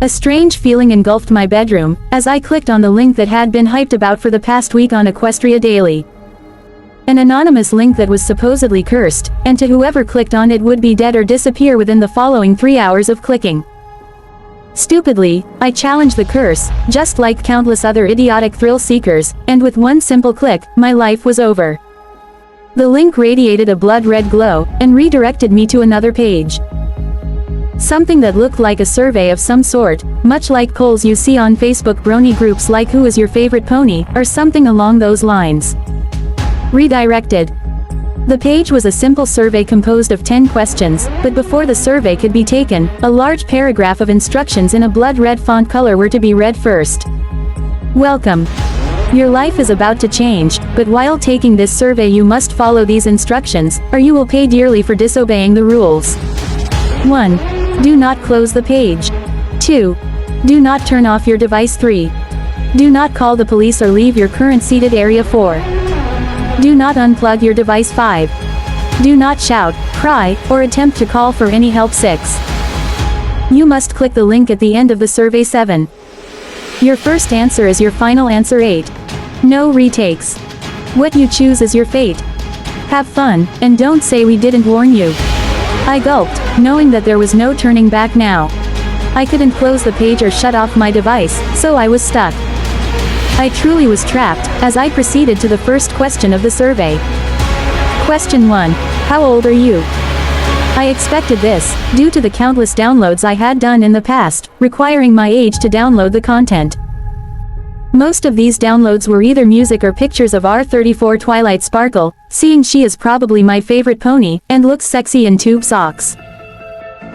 A strange feeling engulfed my bedroom, as I clicked on the link that had been hyped about for the past week on Equestria Daily. An anonymous link that was supposedly cursed, and to whoever clicked on it would be dead or disappear within the following 3 hours of clicking. Stupidly, I challenged the curse, just like countless other idiotic thrill seekers, and with one simple click, my life was over. The link radiated a blood-red glow, and redirected me to another page. Something that looked like a survey of some sort, much like polls you see on Facebook brony groups like "Who is your favorite pony?" or something along those lines. Redirected. The page was a simple survey composed of 10 questions, but before the survey could be taken, a large paragraph of instructions in a blood-red font color were to be read first. Welcome. Your life is about to change, but while taking this survey you must follow these instructions, or you will pay dearly for disobeying the rules. 1. Do not close the page. 2. Do not turn off your device. 3. Do not call the police or leave your current seated area. 4. Do not unplug your device. 5. Do not shout, cry, or attempt to call for any help. 6. You must click the link at the end of the survey. 7. Your first answer is your final answer. 8. No retakes. What you choose is your fate. Have fun, and don't say we didn't warn you. I gulped, knowing that there was no turning back now. I couldn't close the page or shut off my device, so I was stuck. I truly was trapped, as I proceeded to the first question of the survey. Question 1. How old are you? I expected this, due to the countless downloads I had done in the past, requiring my age to download the content. Most of these downloads were either music or pictures of R34 Twilight Sparkle, seeing she is probably my favorite pony, and looks sexy in tube socks.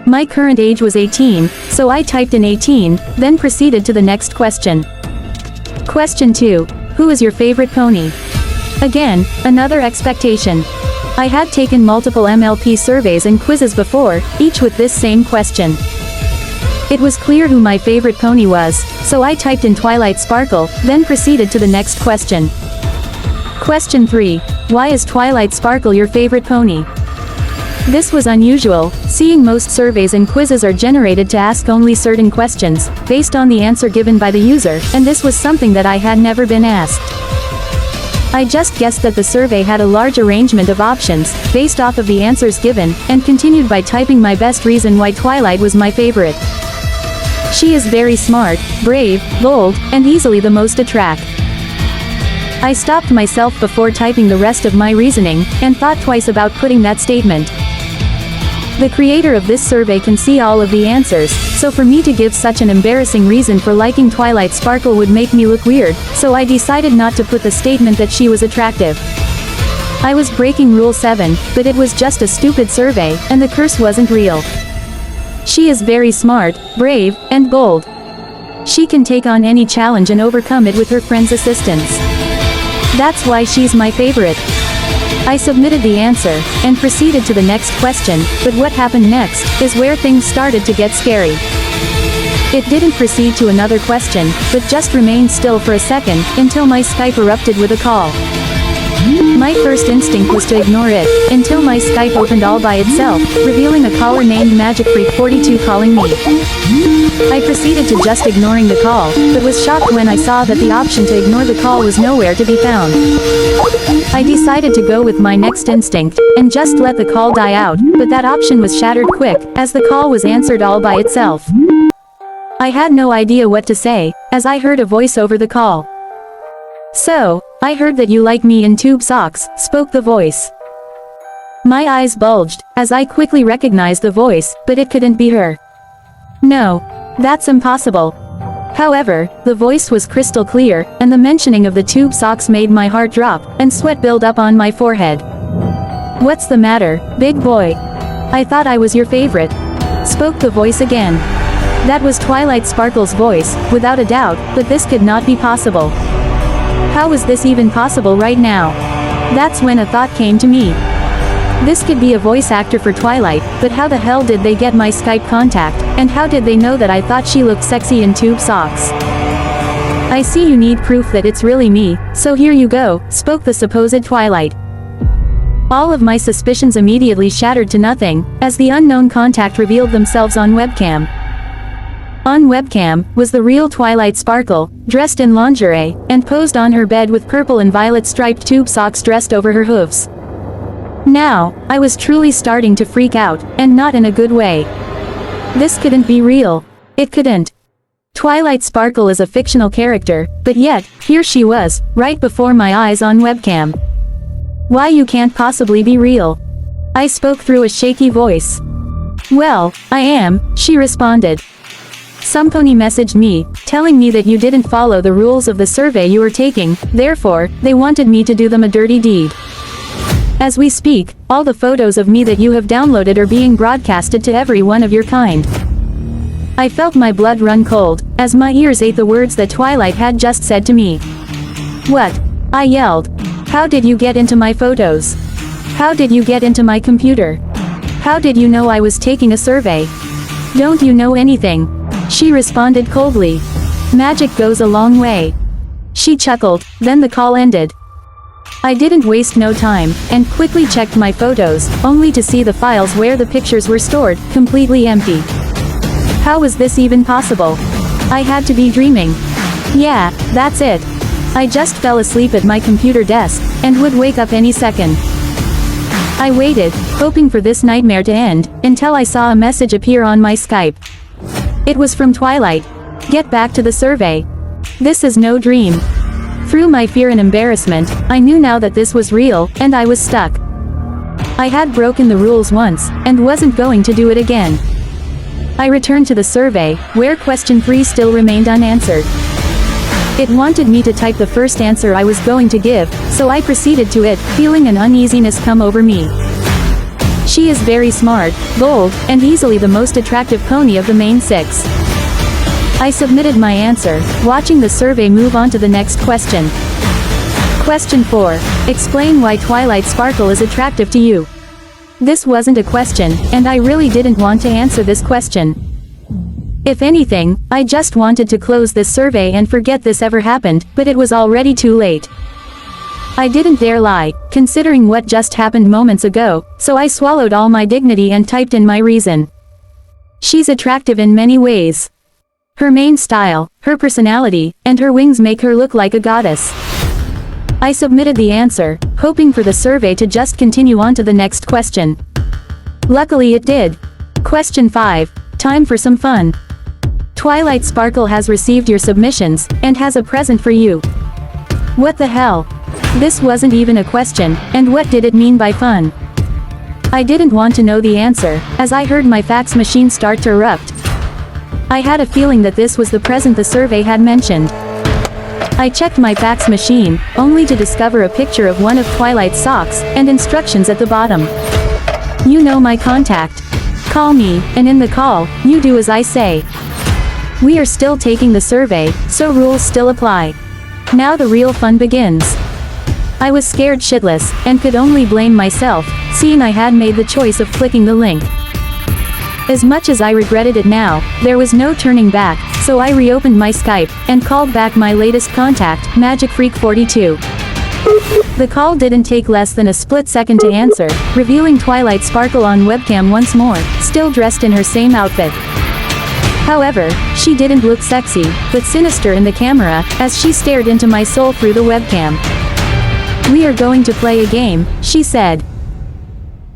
My current age was 18, so I typed in 18, then proceeded to the next question. Question 2. Who is your favorite pony? Again, another expectation. I had taken multiple MLP surveys and quizzes before, each with this same question. It was clear who my favorite pony was, so I typed in Twilight Sparkle, then proceeded to the next question. Question 3. Why is Twilight Sparkle your favorite pony? This was unusual, seeing most surveys and quizzes are generated to ask only certain questions, based on the answer given by the user, and this was something that I had never been asked. I just guessed that the survey had a large arrangement of options, based off of the answers given, and continued by typing my best reason why Twilight was my favorite. She is very smart, brave, bold, and easily the most attractive. I stopped myself before typing the rest of my reasoning, and thought twice about putting that statement. The creator of this survey can see all of the answers, so for me to give such an embarrassing reason for liking Twilight Sparkle would make me look weird, so I decided not to put the statement that she was attractive. I was breaking Rule 7, but it was just a stupid survey, and the curse wasn't real. She is very smart, brave, and bold. She can take on any challenge and overcome it with her friend's assistance. That's why she's my favorite. I submitted the answer, and proceeded to the next question, but what happened next, is where things started to get scary. It didn't proceed to another question, but just remained still for a second, until my Skype erupted with a call. My first instinct was to ignore it, until my Skype opened all by itself, revealing a caller named MagicFreak42 calling me. I proceeded to just ignoring the call, but was shocked when I saw that the option to ignore the call was nowhere to be found. I decided to go with my next instinct, and just let the call die out, but that option was shattered quick, as the call was answered all by itself. I had no idea what to say, as I heard a voice over the call. So, I heard that you like me in tube socks, spoke the voice. My eyes bulged, as I quickly recognized the voice, but it couldn't be her. No. That's impossible. However, the voice was crystal clear, and the mentioning of the tube socks made my heart drop, and sweat build up on my forehead. What's the matter, big boy? I thought I was your favorite. Spoke the voice again. That was Twilight Sparkle's voice, without a doubt, but this could not be possible. How was this even possible right now? That's when a thought came to me. This could be a voice actor for Twilight, but how the hell did they get my Skype contact, and how did they know that I thought she looked sexy in tube socks? I see you need proof that it's really me, so here you go, spoke the supposed Twilight. All of my suspicions immediately shattered to nothing, as the unknown contact revealed themselves on webcam. On webcam, was the real Twilight Sparkle, dressed in lingerie, and posed on her bed with purple and violet striped tube socks dressed over her hooves. Now, I was truly starting to freak out, and not in a good way. This couldn't be real. It couldn't. Twilight Sparkle is a fictional character, but yet, here she was, right before my eyes on webcam. Why, you can't possibly be real. I spoke through a shaky voice. Well, I am, she responded. Some pony messaged me, telling me that you didn't follow the rules of the survey you were taking, therefore, they wanted me to do them a dirty deed. As we speak, all the photos of me that you have downloaded are being broadcasted to every one of your kind. I felt my blood run cold, as my ears ate the words that Twilight had just said to me. What? I yelled. How did you get into my photos? How did you get into my computer? How did you know I was taking a survey? Don't you know anything? She responded coldly. Magic goes a long way. She chuckled, then the call ended. I didn't waste no time, and quickly checked my photos, only to see the files where the pictures were stored, completely empty. How was this even possible? I had to be dreaming. Yeah, that's it. I just fell asleep at my computer desk, and would wake up any second. I waited, hoping for this nightmare to end, until I saw a message appear on my Skype. It was from Twilight. Get back to the survey. This is no dream. Through my fear and embarrassment, I knew now that this was real, and I was stuck. I had broken the rules once, and wasn't going to do it again. I returned to the survey, where question 3 still remained unanswered. It wanted me to type the first answer I was going to give, so I proceeded to it, feeling an uneasiness come over me. She is very smart, bold, and easily the most attractive pony of the main 6. I submitted my answer, watching the survey move on to the next question. Question 4. Explain why Twilight Sparkle is attractive to you. This wasn't a question, and I really didn't want to answer this question. If anything, I just wanted to close this survey and forget this ever happened, but it was already too late. I didn't dare lie, considering what just happened moments ago, so I swallowed all my dignity and typed in my reason. She's attractive in many ways. Her main style, her personality, and her wings make her look like a goddess. I submitted the answer, hoping for the survey to just continue on to the next question. Luckily it did. Question 5. Time for some fun. Twilight Sparkle has received your submissions, and has a present for you. What the hell? This wasn't even a question, and what did it mean by fun? I didn't want to know the answer, as I heard my fax machine start to erupt. I had a feeling that this was the present the survey had mentioned. I checked my fax machine, only to discover a picture of one of Twilight's socks, and instructions at the bottom. You know my contact. Call me, and in the call, you do as I say. We are still taking the survey, so rules still apply. Now the real fun begins. I was scared shitless, and could only blame myself, seeing I had made the choice of clicking the link. As much as I regretted it now, there was no turning back, so I reopened my Skype, and called back my latest contact, MagicFreak42. The call didn't take less than a split second to answer, revealing Twilight Sparkle on webcam once more, still dressed in her same outfit. However, she didn't look sexy, but sinister in the camera, as she stared into my soul through the webcam. We are going to play a game, she said.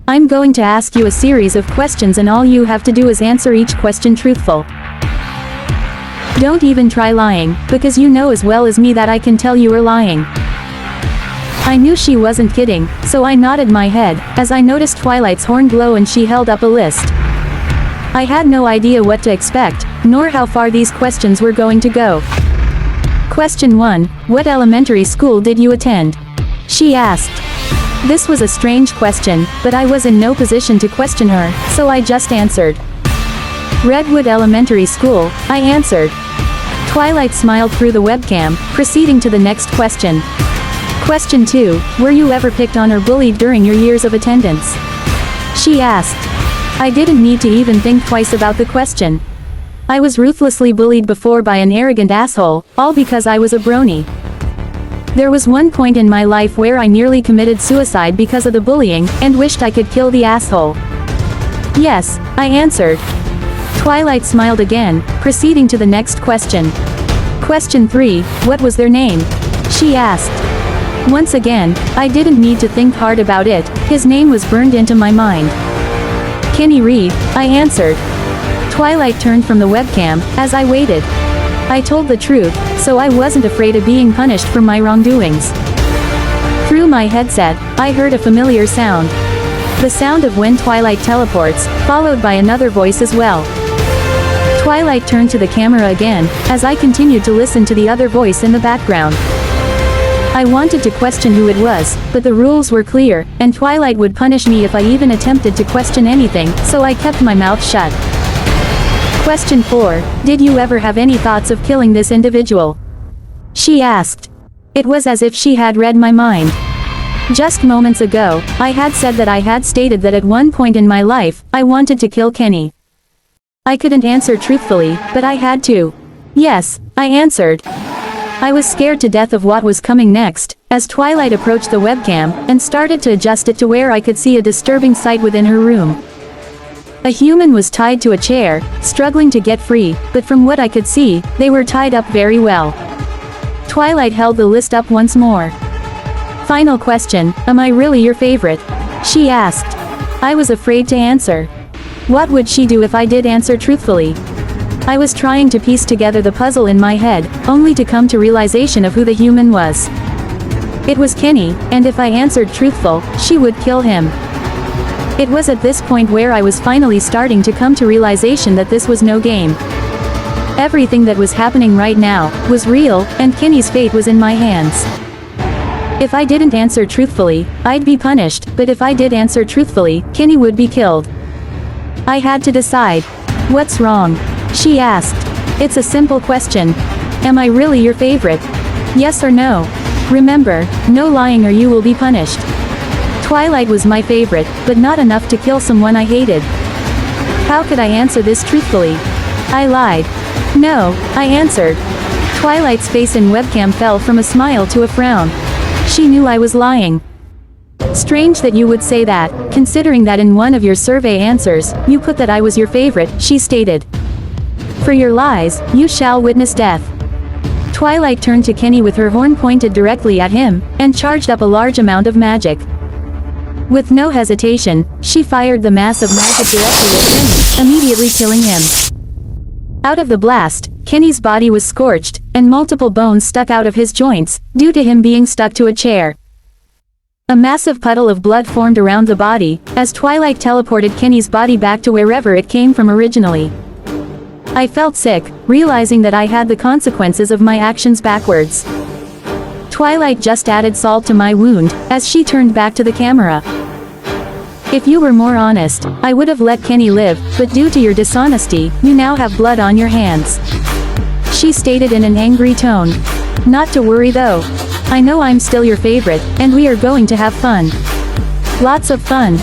I'm going to ask you a series of questions and all you have to do is answer each question truthful. Don't even try lying, because you know as well as me that I can tell you are lying. I knew she wasn't kidding, so I nodded my head, as I noticed Twilight's horn glow and she held up a list. I had no idea what to expect, nor how far these questions were going to go. Question 1. What elementary school did you attend? She asked. This was a strange question, but I was in no position to question her, so I just answered. Redwood Elementary School, I answered. Twilight smiled through the webcam, proceeding to the next question. Question 2. Were you ever picked on or bullied during your years of attendance? She asked. I didn't need to even think twice about the question. I was ruthlessly bullied before by an arrogant asshole, all because I was a brony. There was one point in my life where I nearly committed suicide because of the bullying, and wished I could kill the asshole. Yes, I answered. Twilight smiled again, proceeding to the next question. Question 3, what was their name? She asked. Once again, I didn't need to think hard about it, his name was burned into my mind. Kenny Reed, I answered. Twilight turned from the webcam, as I waited. I told the truth, so I wasn't afraid of being punished for my wrongdoings. Through my headset, I heard a familiar sound. The sound of when Twilight teleports, followed by another voice as well. Twilight turned to the camera again, as I continued to listen to the other voice in the background. I wanted to question who it was, but the rules were clear, and Twilight would punish me if I even attempted to question anything, so I kept my mouth shut. Question 4, did you ever have any thoughts of killing this individual? She asked. It was as if she had read my mind. Just moments ago, I had said that I had stated that at one point in my life, I wanted to kill Kenny. I couldn't answer truthfully, but I had to. Yes, I answered. I was scared to death of what was coming next, as Twilight approached the webcam, and started to adjust it to where I could see a disturbing sight within her room. A human was tied to a chair, struggling to get free, but from what I could see, they were tied up very well. Twilight held the list up once more. Final question, am I really your favorite? She asked. I was afraid to answer. What would she do if I did answer truthfully? I was trying to piece together the puzzle in my head, only to come to realization of who the human was. It was Kenny, and if I answered truthful, she would kill him. It was at this point where I was finally starting to come to realization that this was no game. Everything that was happening right now was real, and Kenny's fate was in my hands. If I didn't answer truthfully, I'd be punished, but if I did answer truthfully, Kenny would be killed. I had to decide. What's wrong? She asked. It's a simple question. Am I really your favorite? Yes or no? Remember, no lying or you will be punished. Twilight was my favorite, but not enough to kill someone I hated. How could I answer this truthfully? I lied. No, I answered. Twilight's face in webcam fell from a smile to a frown. She knew I was lying. Strange that you would say that, considering that in one of your survey answers, you put that I was your favorite, she stated. For your lies, you shall witness death. Twilight turned to Kenny with her horn pointed directly at him, and charged up a large amount of magic. With no hesitation, she fired the mass of magic directly at Kenny, immediately killing him. Out of the blast, Kenny's body was scorched, and multiple bones stuck out of his joints, due to him being stuck to a chair. A massive puddle of blood formed around the body, as Twilight teleported Kenny's body back to wherever it came from originally. I felt sick, realizing that I had the consequences of my actions backwards. Twilight just added salt to my wound, as she turned back to the camera. If you were more honest, I would have let Kenny live, but due to your dishonesty, you now have blood on your hands. She stated in an angry tone. Not to worry though. I know I'm still your favorite, and we are going to have fun. Lots of fun.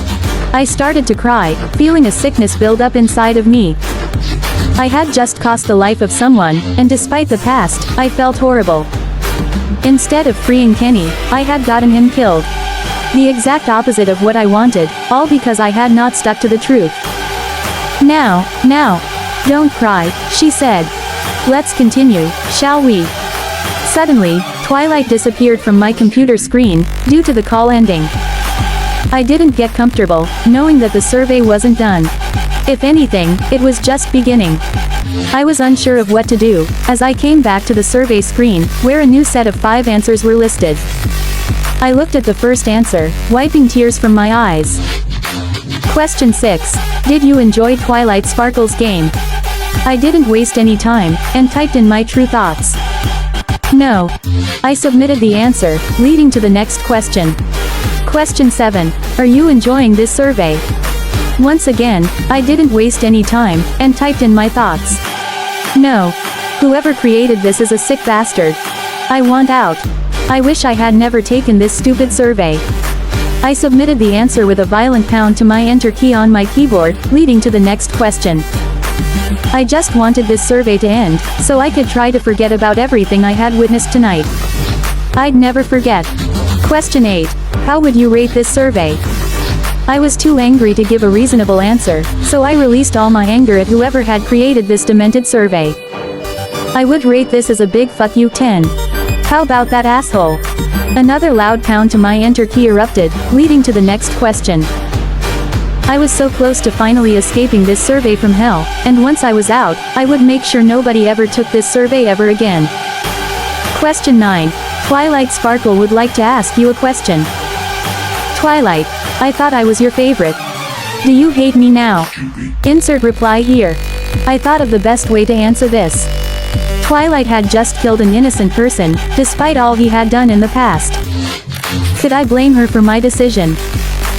I started to cry, feeling a sickness build up inside of me. I had just cost the life of someone, and despite the past, I felt horrible. Instead of freeing Kenny, I had gotten him killed. The exact opposite of what I wanted, all because I had not stuck to the truth. Now, don't cry, she said. Let's continue, shall we? Suddenly, Twilight disappeared from my computer screen, due to the call ending. I didn't get comfortable, knowing that the survey wasn't done. If anything, it was just beginning. I was unsure of what to do, as I came back to the survey screen, where a new set of 5 answers were listed. I looked at the first answer, wiping tears from my eyes. Question 6. Did you enjoy Twilight Sparkle's game? I didn't waste any time, and typed in my true thoughts. No. I submitted the answer, leading to the next question. Question 7. Are you enjoying this survey? Once again, I didn't waste any time, and typed in my thoughts. No. Whoever created this is a sick bastard. I want out. I wish I had never taken this stupid survey. I submitted the answer with a violent pound to my enter key on my keyboard, leading to the next question. I just wanted this survey to end, so I could try to forget about everything I had witnessed tonight. I'd never forget. Question 8. How would you rate this survey? I was too angry to give a reasonable answer, so I released all my anger at whoever had created this demented survey. I would rate this as a big fuck you 10. How about that asshole? Another loud pound to my enter key erupted, leading to the next question. I was so close to finally escaping this survey from hell, and once I was out, I would make sure nobody ever took this survey ever again. Question 9. Twilight Sparkle would like to ask you a question. Twilight, I thought I was your favorite. Do you hate me now? Insert reply here. I thought of the best way to answer this. Twilight had just killed an innocent person, despite all he had done in the past. Could I blame her for my decision?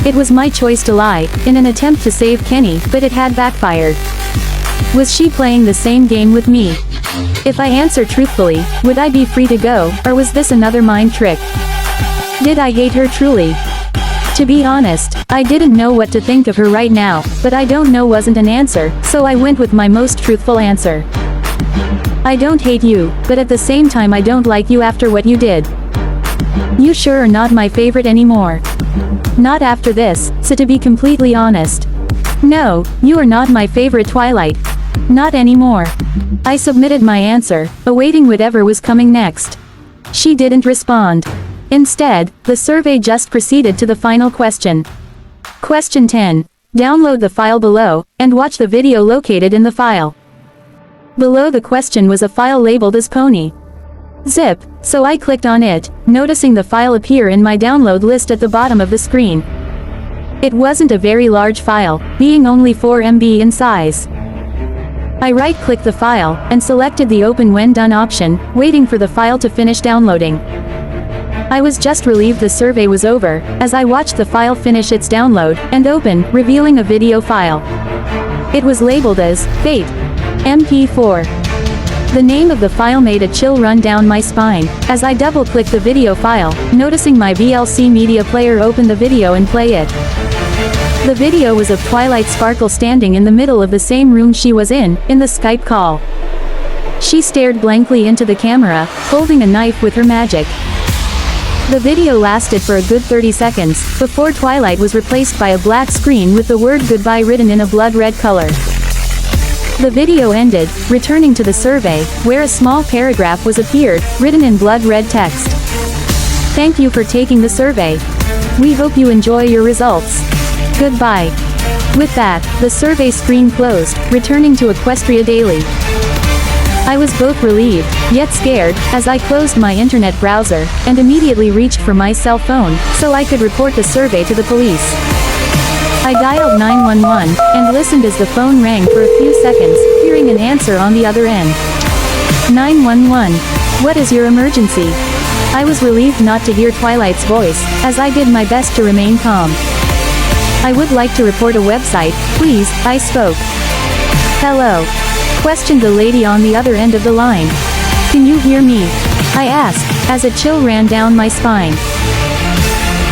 It was my choice to lie, in an attempt to save Kenny, but it had backfired. Was she playing the same game with me? If I answer truthfully, would I be free to go, or was this another mind trick? Did I hate her truly? To be honest, I didn't know what to think of her right now, but I don't know wasn't an answer, so I went with my most truthful answer. I don't hate you, but at the same time I don't like you after what you did. You sure are not my favorite anymore. Not after this, so to be completely honest. No, you are not my favorite Twilight. Not anymore. I submitted my answer, awaiting whatever was coming next. She didn't respond. Instead, the survey just proceeded to the final question. Question 10. Download the file below, and watch the video located in the file. Below the question was a file labeled as Pony. Zip, so I clicked on it, noticing the file appear in my download list at the bottom of the screen. It wasn't a very large file, being only 4 MB in size. I right-clicked the file, and selected the Open When Done option, waiting for the file to finish downloading. I was just relieved the survey was over, as I watched the file finish its download, and open, revealing a video file. It was labeled as Fate MP4. The name of the file made a chill run down my spine, as I double-clicked the video file, noticing my VLC media player open the video and play it. The video was of Twilight Sparkle standing in the middle of the same room she was in the Skype call. She stared blankly into the camera, holding a knife with her magic. The video lasted for a good 30 seconds, before Twilight was replaced by a black screen with the word goodbye written in a blood red color. The video ended, returning to the survey, where a small paragraph was appeared, written in blood red text. Thank you for taking the survey. We hope you enjoy your results. Goodbye. With that, the survey screen closed, returning to Equestria Daily. I was both relieved, yet scared, as I closed my internet browser, and immediately reached for my cell phone, so I could report the survey to the police. I dialed 911, and listened as the phone rang for a few seconds, hearing an answer on the other end. 911. What is your emergency? I was relieved not to hear Twilight's voice, as I did my best to remain calm. I would like to report a website, please, I spoke. Hello? Questioned the lady on the other end of the line. Can you hear me? I asked, as a chill ran down my spine.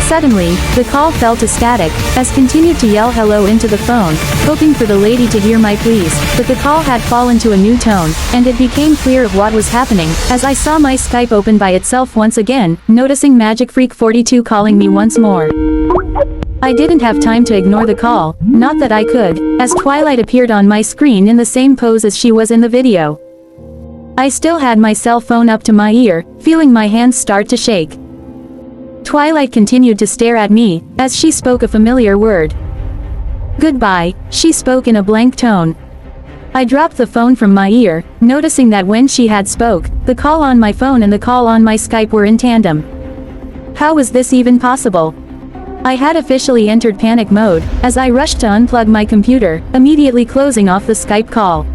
Suddenly, the call fell to static, as continued to yell hello into the phone, hoping for the lady to hear my pleas, but the call had fallen to a new tone, and it became clear of what was happening, as I saw my Skype open by itself once again, noticing Magic Freak 42 calling me once more. I didn't have time to ignore the call, not that I could, as Twilight appeared on my screen in the same pose as she was in the video. I still had my cell phone up to my ear, feeling my hands start to shake. Twilight continued to stare at me, as she spoke a familiar word. Goodbye, she spoke in a blank tone. I dropped the phone from my ear, noticing that when she had spoke, the call on my phone and the call on my Skype were in tandem. How was this even possible? I had officially entered panic mode, as I rushed to unplug my computer, immediately closing off the Skype call.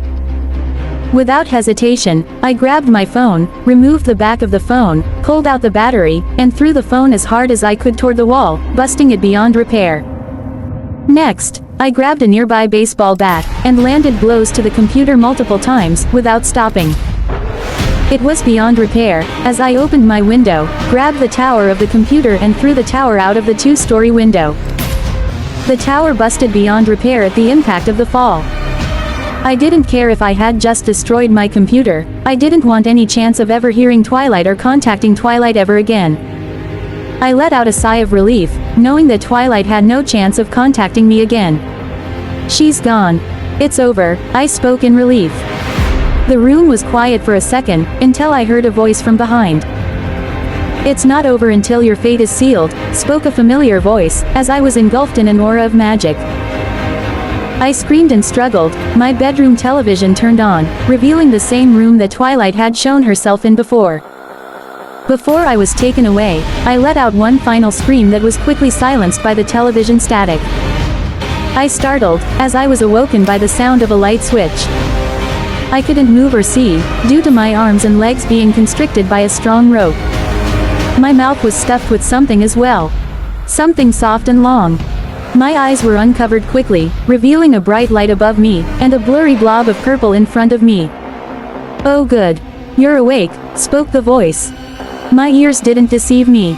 Without hesitation, I grabbed my phone, removed the back of the phone, pulled out the battery, and threw the phone as hard as I could toward the wall, busting it beyond repair. Next, I grabbed a nearby baseball bat, and landed blows to the computer multiple times, without stopping. It was beyond repair, as I opened my window, grabbed the tower of the computer and threw the tower out of the 2-story window. The tower busted beyond repair at the impact of the fall. I didn't care if I had just destroyed my computer, I didn't want any chance of ever hearing Twilight or contacting Twilight ever again. I let out a sigh of relief, knowing that Twilight had no chance of contacting me again. She's gone. It's over, I spoke in relief. The room was quiet for a second, until I heard a voice from behind. It's not over until your fate is sealed, spoke a familiar voice, as I was engulfed in an aura of magic. I screamed and struggled, my bedroom television turned on, revealing the same room that Twilight had shown herself in before. Before I was taken away, I let out one final scream that was quickly silenced by the television static. I startled, as I was awoken by the sound of a light switch. I couldn't move or see, due to my arms and legs being constricted by a strong rope. My mouth was stuffed with something as well. Something soft and long. My eyes were uncovered quickly, revealing a bright light above me, and a blurry blob of purple in front of me. Oh good. You're awake, spoke the voice. My ears didn't deceive me.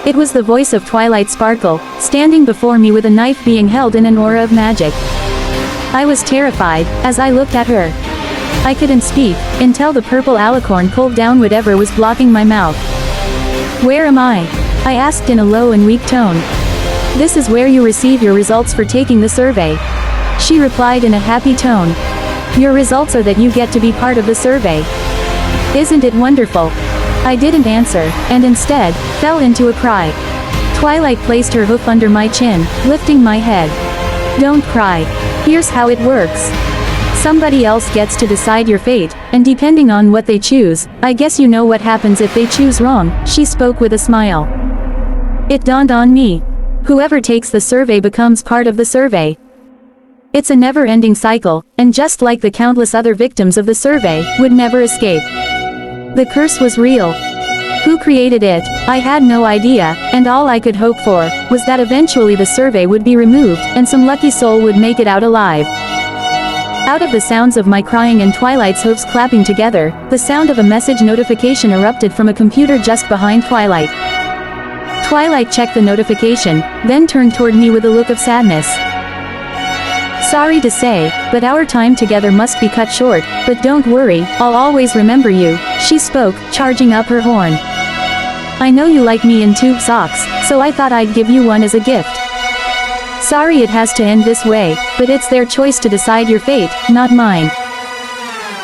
It was the voice of Twilight Sparkle, standing before me with a knife being held in an aura of magic. I was terrified, as I looked at her. I couldn't speak, until the purple alicorn pulled down whatever was blocking my mouth. Where am I? I asked in a low and weak tone. This is where you receive your results for taking the survey. She replied in a happy tone. Your results are that you get to be part of the survey. Isn't it wonderful? I didn't answer, and instead, fell into a cry. Twilight placed her hoof under my chin, lifting my head. Don't cry. Here's how it works. Somebody else gets to decide your fate, and depending on what they choose, I guess you know what happens if they choose wrong, she spoke with a smile. It dawned on me. Whoever takes the survey becomes part of the survey. It's a never-ending cycle, and just like the countless other victims of the survey, would never escape. The curse was real. Who created it? I had no idea, and all I could hope for was that eventually the survey would be removed, and some lucky soul would make it out alive. Out of the sounds of my crying and Twilight's hooves clapping together, the sound of a message notification erupted from a computer just behind Twilight. Twilight checked the notification, then turned toward me with a look of sadness. Sorry to say, but our time together must be cut short, but don't worry, I'll always remember you, she spoke, charging up her horn. I know you like me in tube socks, so I thought I'd give you one as a gift. Sorry it has to end this way, but it's their choice to decide your fate, not mine.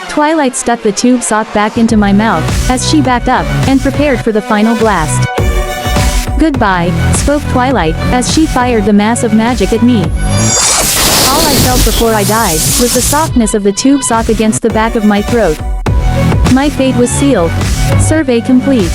Twilight stuck the tube sock back into my mouth, as she backed up, and prepared for the final blast. Goodbye, spoke Twilight, as she fired the mass of magic at me. All I felt before I died was the softness of the tube sock against the back of my throat. My fate was sealed. Survey complete.